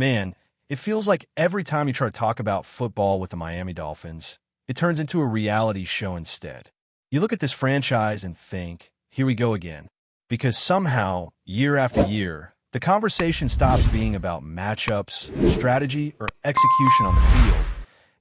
Man, it feels like every time you try to talk about football with the Miami Dolphins, it turns into a reality show instead. You look at this franchise and think, here we go again. Because somehow, year after year, the conversation stops being about matchups, strategy, or execution on the field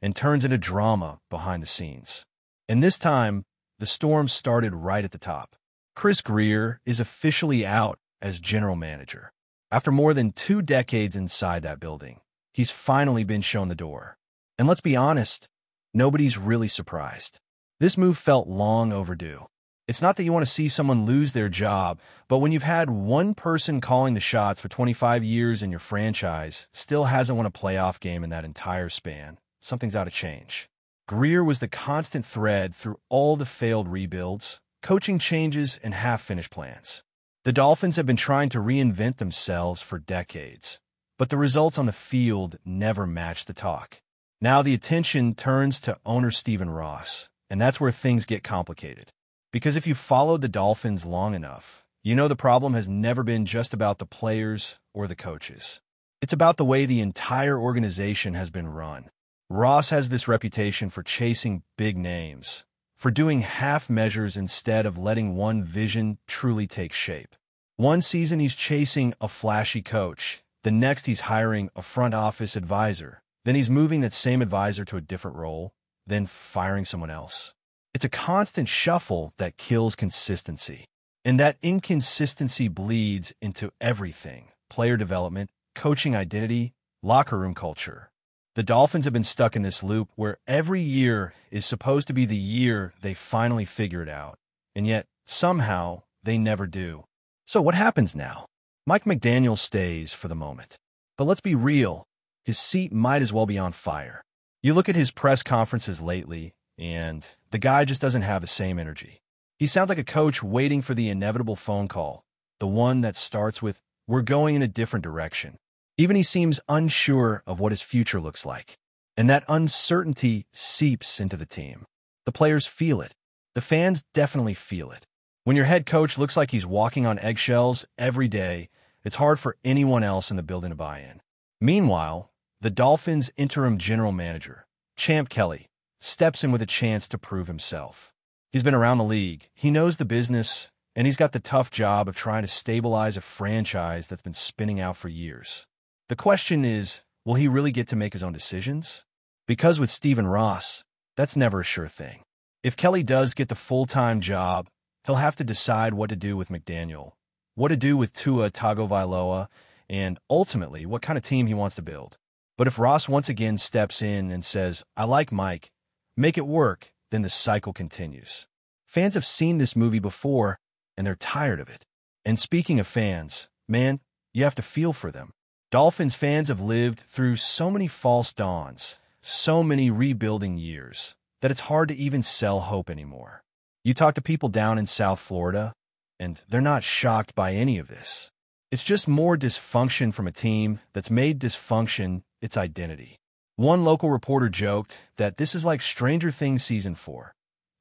and turns into drama behind the scenes. And this time, the storm started right at the top. Chris Grier is officially out as general manager. After more than 2 decades inside that building, he's finally been shown the door. And let's be honest, nobody's really surprised. This move felt long overdue. It's not that you want to see someone lose their job, but when you've had one person calling the shots for 25 years and your franchise still hasn't won a playoff game in that entire span, something's got to change. Grier was the constant thread through all the failed rebuilds, coaching changes, and half-finished plans. The Dolphins have been trying to reinvent themselves for decades, but the results on the field never matched the talk. Now the attention turns to owner Stephen Ross, and that's where things get complicated. Because if you've followed the Dolphins long enough, you know the problem has never been just about the players or the coaches. It's about the way the entire organization has been run. Ross has this reputation for chasing big names, for doing half measures instead of letting one vision truly take shape. One season he's chasing a flashy coach, the next he's hiring a front office advisor, then he's moving that same advisor to a different role, then firing someone else. It's a constant shuffle that kills consistency. And that inconsistency bleeds into everything: player development, coaching identity, locker room culture. The Dolphins have been stuck in this loop where every year is supposed to be the year they finally figure it out, and yet, somehow, they never do. So what happens now? Mike McDaniel stays for the moment. But let's be real, his seat might as well be on fire. You look at his press conferences lately, and the guy just doesn't have the same energy. He sounds like a coach waiting for the inevitable phone call, the one that starts with, "We're going in a different direction." Even he seems unsure of what his future looks like. And that uncertainty seeps into the team. The players feel it. The fans definitely feel it. When your head coach looks like he's walking on eggshells every day, it's hard for anyone else in the building to buy in. Meanwhile, the Dolphins' interim general manager, Champ Kelly, steps in with a chance to prove himself. He's been around the league, he knows the business, and he's got the tough job of trying to stabilize a franchise that's been spinning out for years. The question is, will he really get to make his own decisions? Because with Stephen Ross, that's never a sure thing. If Kelly does get the full-time job, he'll have to decide what to do with McDaniel, what to do with Tua Tagovailoa, and ultimately what kind of team he wants to build. But if Ross once again steps in and says, "I like Mike, make it work," then the cycle continues. Fans have seen this movie before, and they're tired of it. And speaking of fans, man, you have to feel for them. Dolphins fans have lived through so many false dawns, so many rebuilding years, that it's hard to even sell hope anymore. You talk to people down in South Florida, and they're not shocked by any of this. It's just more dysfunction from a team that's made dysfunction its identity. One local reporter joked that this is like Stranger Things Season 4.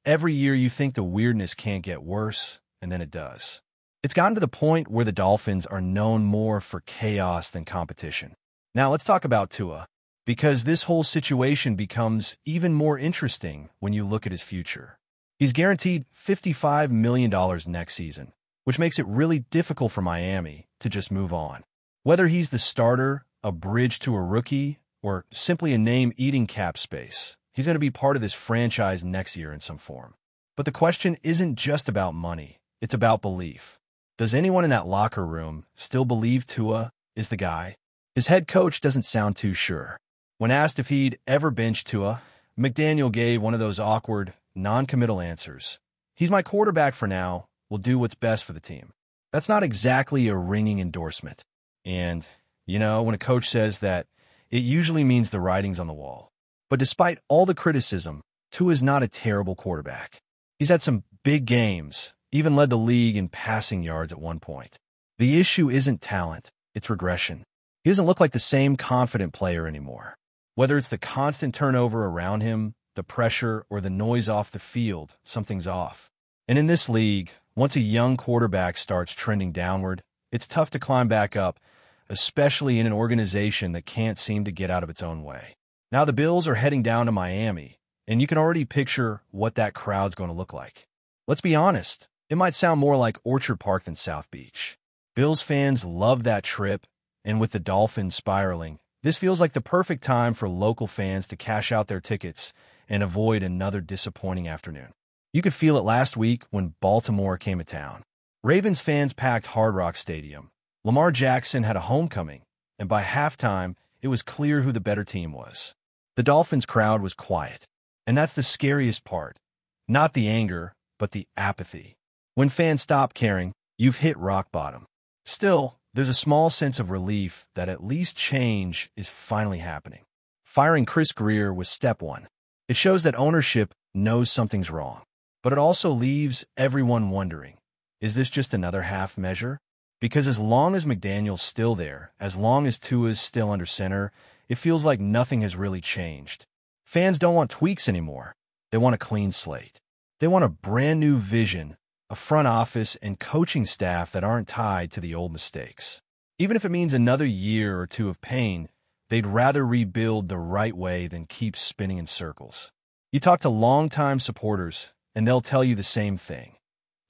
Every year you think the weirdness can't get worse, and then it does. It's gotten to the point where the Dolphins are known more for chaos than competition. Now let's talk about Tua, because this whole situation becomes even more interesting when you look at his future. He's guaranteed $55 million next season, which makes it really difficult for Miami to just move on. Whether he's the starter, a bridge to a rookie, or simply a name eating cap space, he's going to be part of this franchise next year in some form. But the question isn't just about money, it's about belief. Does anyone in that locker room still believe Tua is the guy? His head coach doesn't sound too sure. When asked if he'd ever bench Tua, McDaniel gave one of those awkward, non-committal answers. "He's my quarterback for now, will do what's best for the team." That's not exactly a ringing endorsement. And, when a coach says that, it usually means the writing's on the wall. But despite all the criticism, Tua is not a terrible quarterback. He's had some big games, even led the league in passing yards at one point. The issue isn't talent, it's regression. He doesn't look like the same confident player anymore. Whether it's the constant turnover around him, the pressure, or the noise off the field, something's off. And in this league, once a young quarterback starts trending downward, it's tough to climb back up, especially in an organization that can't seem to get out of its own way. Now the Bills are heading down to Miami, and you can already picture what that crowd's going to look like. Let's be honest, it might sound more like Orchard Park than South Beach. Bills fans love that trip, and with the Dolphins spiraling, this feels like the perfect time for local fans to cash out their tickets and avoid another disappointing afternoon. You could feel it last week when Baltimore came to town. Ravens fans packed Hard Rock Stadium. Lamar Jackson had a homecoming, and by halftime, it was clear who the better team was. The Dolphins crowd was quiet, and that's the scariest part. Not the anger, but the apathy. When fans stop caring, you've hit rock bottom. Still, there's a small sense of relief that at least change is finally happening. Firing Chris Greer was step one. It shows that ownership knows something's wrong. But it also leaves everyone wondering, is this just another half measure? Because as long as McDaniel's still there, as long as Tua's still under center, it feels like nothing has really changed. Fans don't want tweaks anymore. They want a clean slate. They want a brand new vision, a front office and coaching staff that aren't tied to the old mistakes. Even if it means another year or two of pain, they'd rather rebuild the right way than keep spinning in circles. You talk to longtime supporters, and they'll tell you the same thing.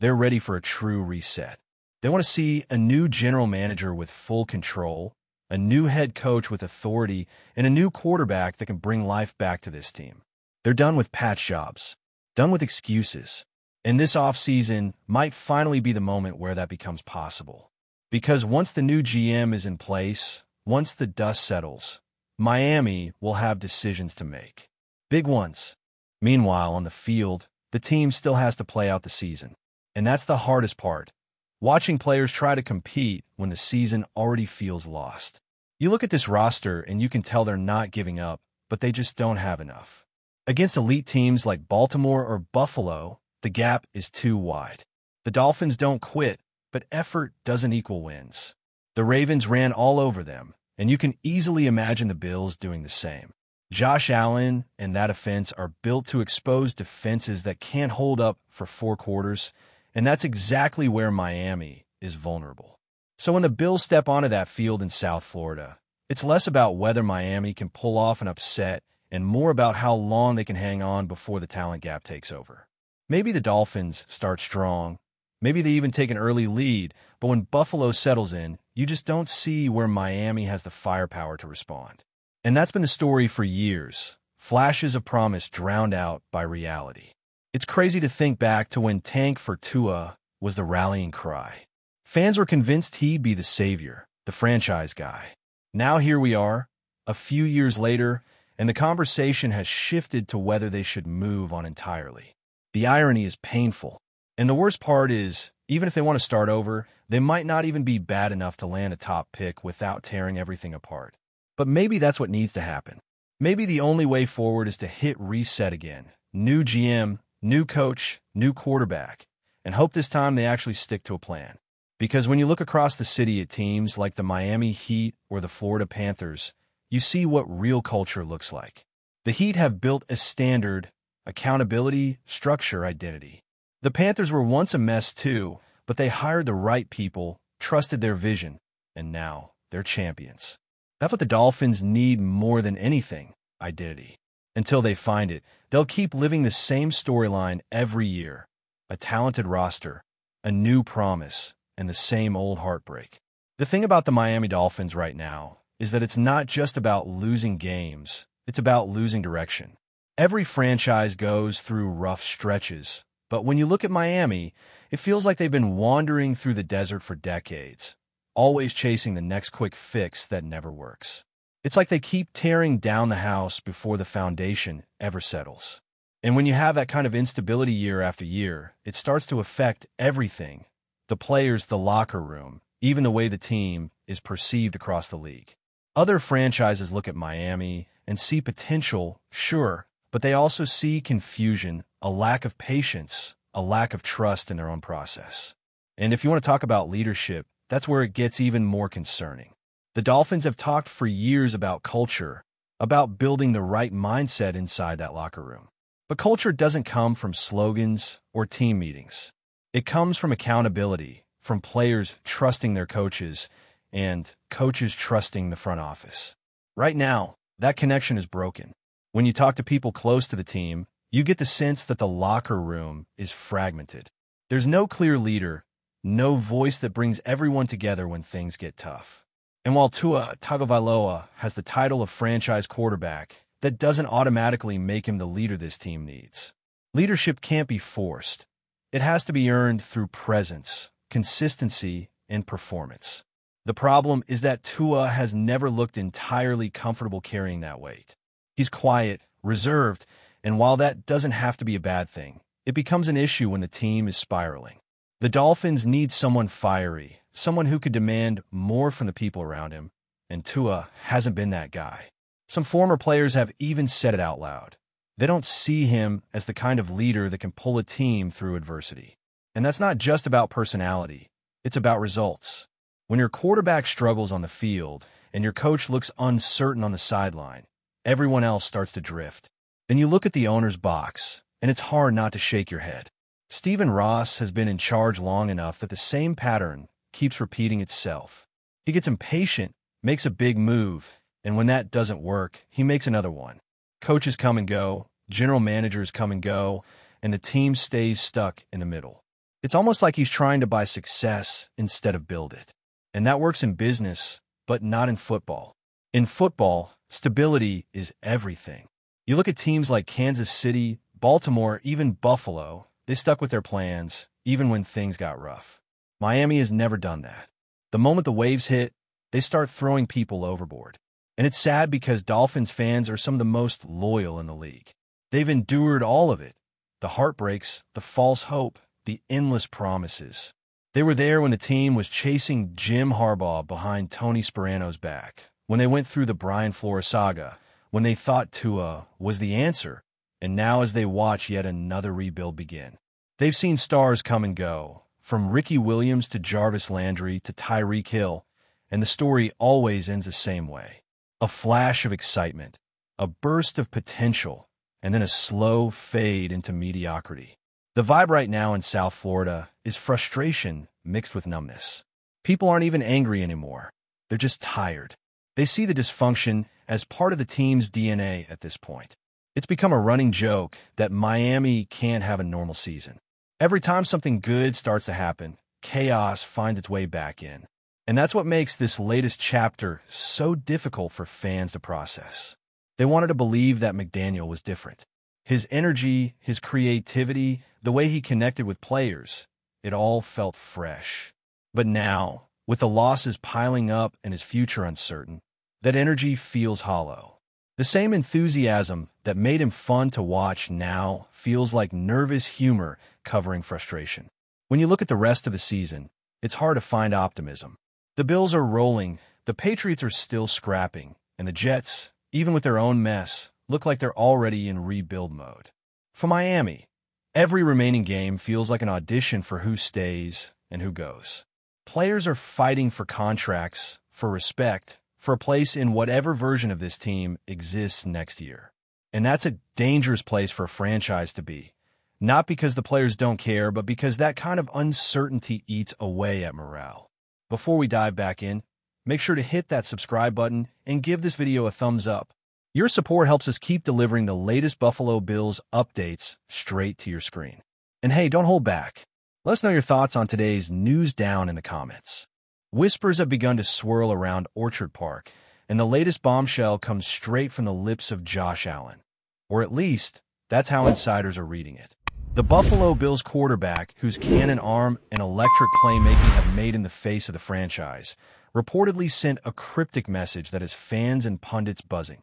They're ready for a true reset. They want to see a new general manager with full control, a new head coach with authority, and a new quarterback that can bring life back to this team. They're done with patch jobs, done with excuses. And this offseason might finally be the moment where that becomes possible. Because once the new GM is in place, once the dust settles, Miami will have decisions to make. Big ones. Meanwhile, on the field, the team still has to play out the season. And that's the hardest part. Watching players try to compete when the season already feels lost. You look at this roster and you can tell they're not giving up, but they just don't have enough. Against elite teams like Baltimore or Buffalo, the gap is too wide. The Dolphins don't quit, but effort doesn't equal wins. The Ravens ran all over them, and you can easily imagine the Bills doing the same. Josh Allen and that offense are built to expose defenses that can't hold up for 4 quarters, and that's exactly where Miami is vulnerable. So when the Bills step onto that field in South Florida, it's less about whether Miami can pull off an upset and more about how long they can hang on before the talent gap takes over. Maybe the Dolphins start strong, maybe they even take an early lead, but when Buffalo settles in, you just don't see where Miami has the firepower to respond. And that's been the story for years. Flashes of promise drowned out by reality. It's crazy to think back to when Tank for Tua was the rallying cry. Fans were convinced he'd be the savior, the franchise guy. Now here we are, a few years later, and the conversation has shifted to whether they should move on entirely. The irony is painful. And the worst part is, even if they want to start over, they might not even be bad enough to land a top pick without tearing everything apart. But maybe that's what needs to happen. Maybe the only way forward is to hit reset again. New GM, new coach, new quarterback, and hope this time they actually stick to a plan. Because when you look across the city at teams like the Miami Heat or the Florida Panthers, you see what real culture looks like. The Heat have built a standard, accountability, structure, identity. The Panthers were once a mess too, but they hired the right people, trusted their vision, and now they're champions. That's what the Dolphins need more than anything, identity. Until they find it, they'll keep living the same storyline every year. A talented roster, a new promise, and the same old heartbreak. The thing about the Miami Dolphins right now is that it's not just about losing games, it's about losing direction. Every franchise goes through rough stretches, but when you look at Miami, it feels like they've been wandering through the desert for decades, always chasing the next quick fix that never works. It's like they keep tearing down the house before the foundation ever settles. And when you have that kind of instability year after year, it starts to affect everything. The players, the locker room, even the way the team is perceived across the league. Other franchises look at Miami and see potential, sure, but they also see confusion, a lack of patience, a lack of trust in their own process. And if you want to talk about leadership, that's where it gets even more concerning. The Dolphins have talked for years about culture, about building the right mindset inside that locker room. But culture doesn't come from slogans or team meetings. It comes from accountability, from players trusting their coaches, and coaches trusting the front office. Right now, that connection is broken. When you talk to people close to the team, you get the sense that the locker room is fragmented. There's no clear leader, no voice that brings everyone together when things get tough. And while Tua Tagovailoa has the title of franchise quarterback, that doesn't automatically make him the leader this team needs. Leadership can't be forced. It has to be earned through presence, consistency, and performance. The problem is that Tua has never looked entirely comfortable carrying that weight. He's quiet, reserved, and while that doesn't have to be a bad thing, it becomes an issue when the team is spiraling. The Dolphins need someone fiery, someone who could demand more from the people around him, and Tua hasn't been that guy. Some former players have even said it out loud. They don't see him as the kind of leader that can pull a team through adversity. And that's not just about personality. It's about results. When your quarterback struggles on the field and your coach looks uncertain on the sideline, everyone else starts to drift. Then you look at the owner's box, and it's hard not to shake your head. Stephen Ross has been in charge long enough that the same pattern keeps repeating itself. He gets impatient, makes a big move, and when that doesn't work, he makes another one. Coaches come and go, general managers come and go, and the team stays stuck in the middle. It's almost like he's trying to buy success instead of build it. And that works in business, but not in football. In football, stability is everything. You look at teams like Kansas City, Baltimore, even Buffalo, they stuck with their plans, even when things got rough. Miami has never done that. The moment the waves hit, they start throwing people overboard. And it's sad because Dolphins fans are some of the most loyal in the league. They've endured all of it. The heartbreaks, the false hope, the endless promises. They were there when the team was chasing Jim Harbaugh behind Tony Sparano's back, when they went through the Brian Flores saga, when they thought Tua was the answer, and now as they watch yet another rebuild begin. They've seen stars come and go, from Ricky Williams to Jarvis Landry to Tyreek Hill, and the story always ends the same way. A flash of excitement, a burst of potential, and then a slow fade into mediocrity. The vibe right now in South Florida is frustration mixed with numbness. People aren't even angry anymore. They're just tired. They see the dysfunction as part of the team's DNA at this point. It's become a running joke that Miami can't have a normal season. Every time something good starts to happen, chaos finds its way back in. And that's what makes this latest chapter so difficult for fans to process. They wanted to believe that McDaniel was different. His energy, his creativity, the way he connected with players, it all felt fresh. But now, with the losses piling up and his future uncertain, that energy feels hollow. The same enthusiasm that made him fun to watch now feels like nervous humor covering frustration. When you look at the rest of the season, it's hard to find optimism. The Bills are rolling, the Patriots are still scrapping, and the Jets, even with their own mess, look like they're already in rebuild mode. For Miami, every remaining game feels like an audition for who stays and who goes. Players are fighting for contracts, for respect, for a place in whatever version of this team exists next year. And that's a dangerous place for a franchise to be. Not because the players don't care, but because that kind of uncertainty eats away at morale. Before we dive back in, make sure to hit that subscribe button and give this video a thumbs up. Your support helps us keep delivering the latest Buffalo Bills updates straight to your screen. And hey, don't hold back. Let us know your thoughts on today's news down in the comments. Whispers have begun to swirl around Orchard Park, and the latest bombshell comes straight from the lips of Josh Allen. Or at least, that's how insiders are reading it. The Buffalo Bills quarterback, whose cannon arm and electric playmaking have made in the face of the franchise, reportedly sent a cryptic message that has fans and pundits buzzing.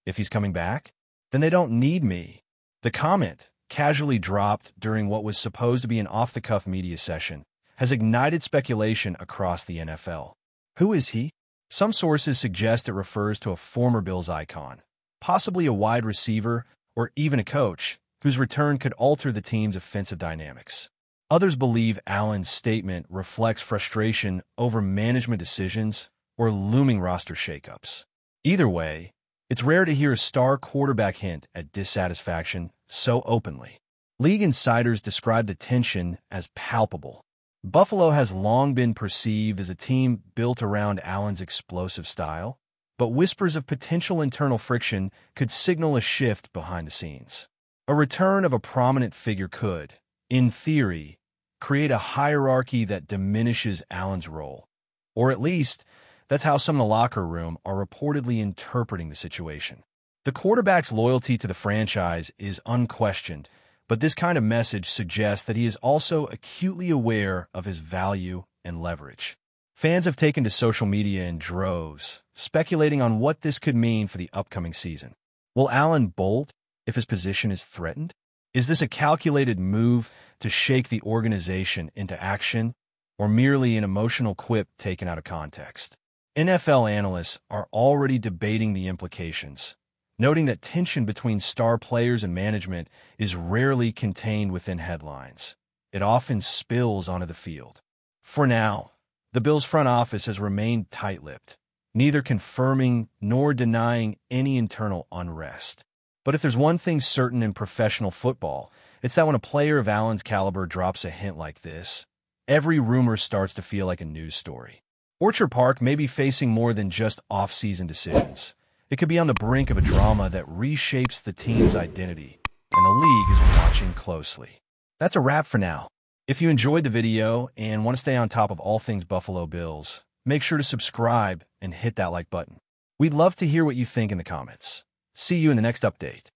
If he's coming back, then they don't need me. The comment, casually dropped during what was supposed to be an off-the-cuff media session, has ignited speculation across the NFL. Who is he? Some sources suggest it refers to a former Bills icon, possibly a wide receiver or even a coach, whose return could alter the team's offensive dynamics. Others believe Allen's statement reflects frustration over management decisions or looming roster shakeups. Either way, it's rare to hear a star quarterback hint at dissatisfaction so openly. League insiders describe the tension as palpable. Buffalo has long been perceived as a team built around Allen's explosive style, but whispers of potential internal friction could signal a shift behind the scenes. A return of a prominent figure could, in theory, create a hierarchy that diminishes Allen's role. Or at least, that's how some in the locker room are reportedly interpreting the situation. The quarterback's loyalty to the franchise is unquestioned, but this kind of message suggests that he is also acutely aware of his value and leverage. Fans have taken to social media in droves, speculating on what this could mean for the upcoming season. Will Allen bolt if his position is threatened? Is this a calculated move to shake the organization into action, or merely an emotional quip taken out of context? NFL analysts are already debating the implications, noting that tension between star players and management is rarely contained within headlines. It often spills onto the field. For now, the Bills' front office has remained tight-lipped, neither confirming nor denying any internal unrest. But if there's one thing certain in professional football, it's that when a player of Allen's caliber drops a hint like this, every rumor starts to feel like a news story. Orchard Park may be facing more than just off-season decisions. It could be on the brink of a drama that reshapes the team's identity, and the league is watching closely. That's a wrap for now. If you enjoyed the video and want to stay on top of all things Buffalo Bills, make sure to subscribe and hit that like button. We'd love to hear what you think in the comments. See you in the next update.